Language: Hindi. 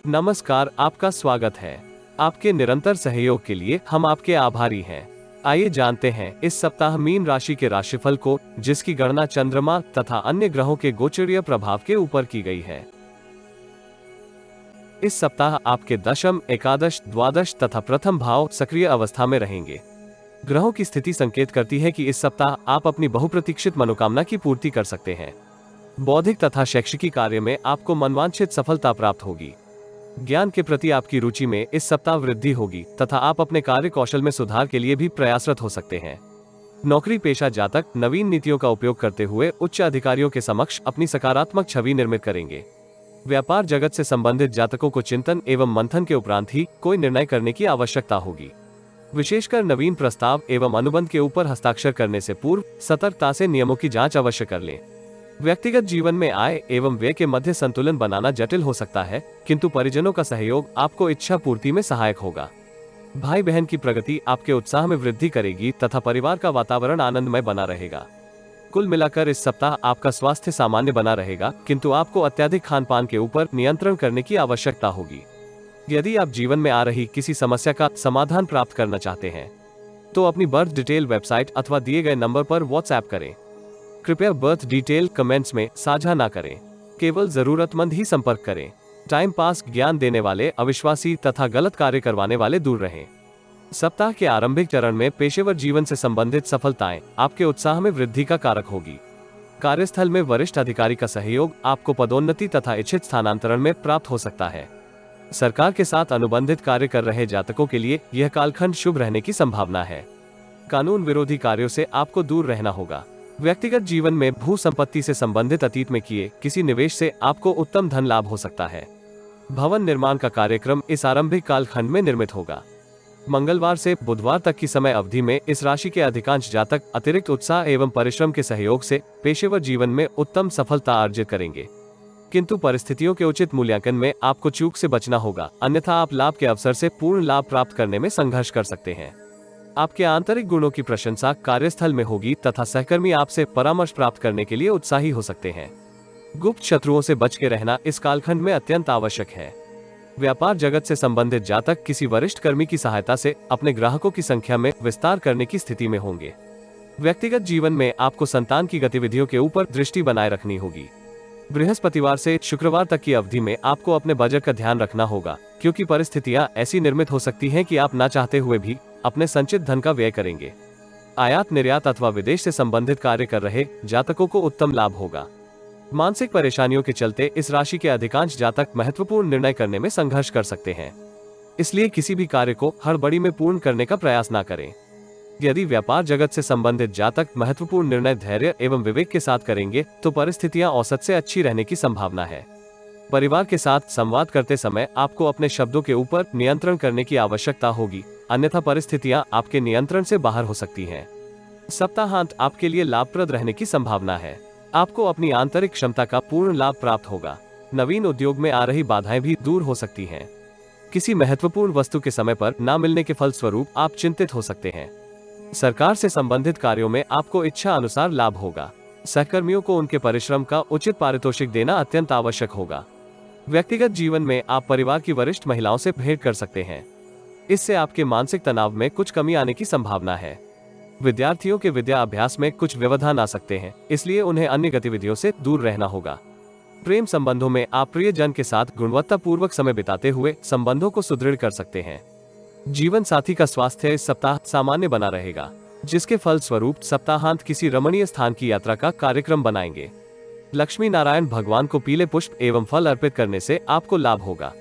नमस्कार, आपका स्वागत है। आपके निरंतर सहयोग के लिए हम आपके आभारी हैं। आइए जानते हैं इस सप्ताह मीन राशि के राशिफल को, जिसकी गणना चंद्रमा तथा अन्य ग्रहों के गोचरीय प्रभाव के ऊपर की गई है। इस सप्ताह आपके दशम, एकादश, द्वादश तथा प्रथम भाव सक्रिय अवस्था में रहेंगे। ग्रहों की स्थिति संकेत करती है कि इस सप्ताह आप अपनी बहुप्रतीक्षित मनोकामना की पूर्ति कर सकते हैं। बौद्धिक तथा शैक्षिक कार्य में आपको मनवांछित सफलता प्राप्त होगी। ज्ञान के प्रति आपकी रुचि में इस सप्ताह वृद्धि होगी तथा आप अपने कार्य कौशल में सुधार के लिए भी प्रयासरत हो सकते हैं। नौकरी पेशा जातक नवीन नीतियों का उपयोग करते हुए उच्च अधिकारियों के समक्ष अपनी सकारात्मक छवि निर्मित करेंगे। व्यापार जगत से संबंधित जातकों को चिंतन एवं मंथन के उपरांत ही कोई निर्णय करने की आवश्यकता होगी। विशेषकर नवीन प्रस्ताव एवं अनुबंध के ऊपर हस्ताक्षर करने से पूर्व सतर्कता से नियमों की जांच अवश्य कर लें। व्यक्तिगत जीवन में आय एवं व्यय के मध्य संतुलन बनाना जटिल हो सकता है, किंतु परिजनों का सहयोग आपको इच्छा पूर्ति में सहायक होगा। भाई बहन की प्रगति आपके उत्साह में वृद्धि करेगी तथा परिवार का वातावरण आनंदमय बना रहेगा। कुल मिलाकर इस सप्ताह आपका स्वास्थ्य सामान्य बना रहेगा, किंतु आपको अत्यधिक खान पान के ऊपर नियंत्रण करने की आवश्यकता होगी। यदि आप जीवन में आ रही किसी समस्या का समाधान प्राप्त करना चाहते हैं तो अपनी बर्थ डिटेल वेबसाइट अथवा दिए गए नंबर पर व्हाट्सएप करें। कृपया बर्थ डिटेल कमेंट्स में साझा ना करें। केवल जरूरतमंद ही संपर्क करें। टाइम पास, ज्ञान देने वाले, अविश्वासी तथा गलत कार्य करवाने वाले दूर रहें। सप्ताह के आरंभिक चरण में पेशेवर जीवन से संबंधित सफलताएं आपके उत्साह में वृद्धि का कारक होगी। कार्यस्थल में वरिष्ठ अधिकारी का सहयोग आपको पदोन्नति तथा इच्छित स्थानांतरण में प्राप्त हो सकता है। सरकार के साथ अनुबंधित कार्य कर रहे जातकों के लिए यह कालखंड शुभ रहने की संभावना है। कानून विरोधी कार्यों से आपको दूर रहना होगा। व्यक्तिगत जीवन में भू संपत्ति से संबंधित अतीत में किए किसी निवेश से आपको उत्तम धन लाभ हो सकता है। भवन निर्माण का कार्यक्रम इस आरंभिक कालखंड में निर्मित होगा। मंगलवार से बुधवार तक की समय अवधि में इस राशि के अधिकांश जातक अतिरिक्त उत्साह एवं परिश्रम के सहयोग से पेशेवर जीवन में उत्तम सफलता अर्जित करेंगे, किंतु परिस्थितियों के उचित मूल्यांकन में आपको चूक से बचना होगा, अन्यथा आप लाभ के अवसर से पूर्ण लाभ प्राप्त करने में संघर्ष कर सकते हैं। आपके आंतरिक गुणों की प्रशंसा कार्यस्थल में होगी तथा सहकर्मी आपसे परामर्श प्राप्त करने के लिए उत्साही हो सकते हैं। गुप्त शत्रुओं से बच के रहना इस कालखंड में अत्यंत आवश्यक है। व्यापार जगत से संबंधित जातक किसी वरिष्ठ कर्मी की सहायता से अपने ग्राहकों की संख्या में विस्तार करने की स्थिति में होंगे। व्यक्तिगत जीवन में आपको संतान की गतिविधियों के ऊपर दृष्टि बनाए रखनी होगी। बृहस्पतिवार से शुक्रवार तक की अवधि में आपको अपने बजट का ध्यान रखना होगा, क्योंकि परिस्थितियां ऐसी निर्मित हो सकती हैं कि आप ना चाहते हुए भी अपने संचित धन का व्यय करेंगे। आयात निर्यात अथवा विदेश से संबंधित कार्य कर रहे जातकों को उत्तम लाभ होगा। मानसिक परेशानियों के चलते इस राशि के अधिकांश जातक महत्वपूर्ण निर्णय करने में संघर्ष कर सकते हैं, इसलिए किसी भी कार्य को हड़बड़ी में पूर्ण करने का प्रयास ना करें। यदि व्यापार जगत से संबंधित जातक महत्वपूर्ण निर्णय धैर्य एवं विवेक के साथ करेंगे तो परिस्थितियां औसत से अच्छी रहने की संभावना है। परिवार के साथ संवाद करते समय आपको अपने शब्दों के ऊपर नियंत्रण करने की आवश्यकता होगी, अन्यथा परिस्थितियां आपके नियंत्रण से बाहर हो सकती हैं। सप्ताहांत आपके लिए लाभप्रद रहने की संभावना है। आपको अपनी आंतरिक क्षमता का पूर्ण लाभ प्राप्त होगा। नवीन उद्योग में आ रही बाधाएं भी दूर हो सकती हैं। किसी महत्वपूर्ण वस्तु के समय पर न मिलने के फलस्वरूप आप चिंतित हो सकते हैं। सरकार से संबंधित कार्यों में आपको इच्छा अनुसार लाभ होगा। सहकर्मियों को उनके परिश्रम का उचित पारितोषिक देना अत्यंत आवश्यक होगा। व्यक्तिगत जीवन में आप परिवार की वरिष्ठ महिलाओं से भेंट कर सकते हैं। इससे आपके मानसिक तनाव में कुछ कमी आने की संभावना है। विद्यार्थियों के विद्या अभ्यास में कुछ व्यवधान आ सकते हैं, इसलिए उन्हें अन्य गतिविधियों से दूर रहना होगा। प्रेम संबंधों में आप प्रियजन के साथ गुणवत्तापूर्वक समय बिताते हुए संबंधों को सुदृढ़ कर सकते हैं। जीवन साथी का स्वास्थ्य इस सप्ताह सामान्य बना रहेगा, जिसके फल स्वरूप सप्ताहांत किसी रमणीय स्थान की यात्रा का कार्यक्रम बनाएंगे। लक्ष्मी नारायण भगवान को पीले पुष्प एवं फल अर्पित करने से आपको लाभ होगा।